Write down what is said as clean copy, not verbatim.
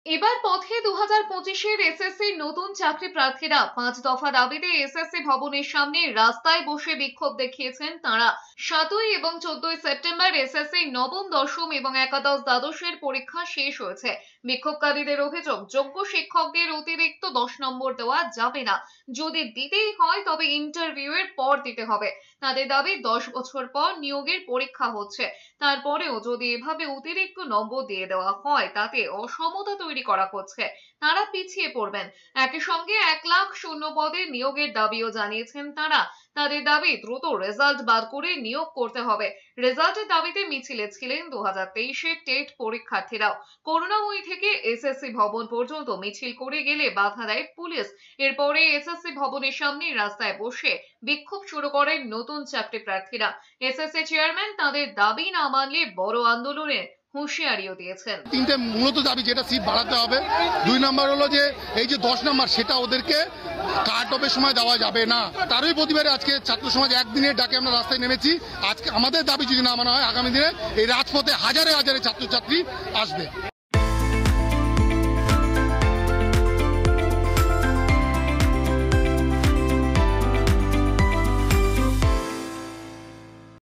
এবার পথে 2025-এর এসএসসির নতুন চাকরি প্রার্থীরা 5 দফা দাবিতে এসএসসি ভবনের সামনে রাস্তায় বসে বিক্ষোভ দেখিয়েছেন তাঁরা। 7 এবং 14 সেপ্টেম্বর এসএসসি নবম, দশম এবং একাদশ দ্বাদশের পরীক্ষা শেষ হয়েছে। বিক্ষোভকারীদের অভিযোগ, যোগ্য শিক্ষকদের অতিরিক্ত 10 নম্বর দেওয়া যাবে না। যদি দিতেই হয় তবে ইন্টারভিউয়ের পর দিতে হবে। তাদের দাবি, 10 বছর পর নিয়োগের পরীক্ষা হচ্ছে, তারপরেও যদি এভাবে অতিরিক্ত নম্বর দিয়ে দেওয়া হয় তাতে অসমতা তৈরি করা হচ্ছে, তারা পিছিয়ে পড়বেন। একই সঙ্গে 1 লাখ শূন্য পদে নিয়োগের দাবিও জানিয়েছেন তারা। তাদের দাবি, দ্রুত রেজাল্ট বার করে নিয়োগ করতে হবে। রেজাল্টের দাবিতে মিছিলে ছিলেন 2023-এর টেট পরীক্ষার্থীরাও। করুণাময়ী থেকে এসএসসি ভবন পর্যন্ত মিছিল করে গেলে বাধা দেয় পুলিশ। এরপরে এসএসসি ভবনের সামনে রাস্তায় বসে বিক্ষোভ শুরু করেন নতুন চাকরি প্রার্থীরা। এসএসসি চেয়ারম্যান তাদের দাবি না মানলে বড় আন্দোলনের হুঁশিয়ারিও দিয়েছেন। তিনটে মূলত দাবি, যেটা সিট বাড়াতে হবে। 2 নম্বর হলো যে এই যে 10 নম্বর, সেটা ওদেরকে কাট অফের সময় দেওয়া যাবে না। তারই প্রতিবাদে আজকে ছাত্র সমাজ একদিনের ডাকে আমরা রাস্তায় নেমেছি। আজকে আমাদের দাবি যদি না মানা হয়, আগামী দিনে এই রাজপথে হাজারে হাজারে ছাত্রছাত্রী আসবে।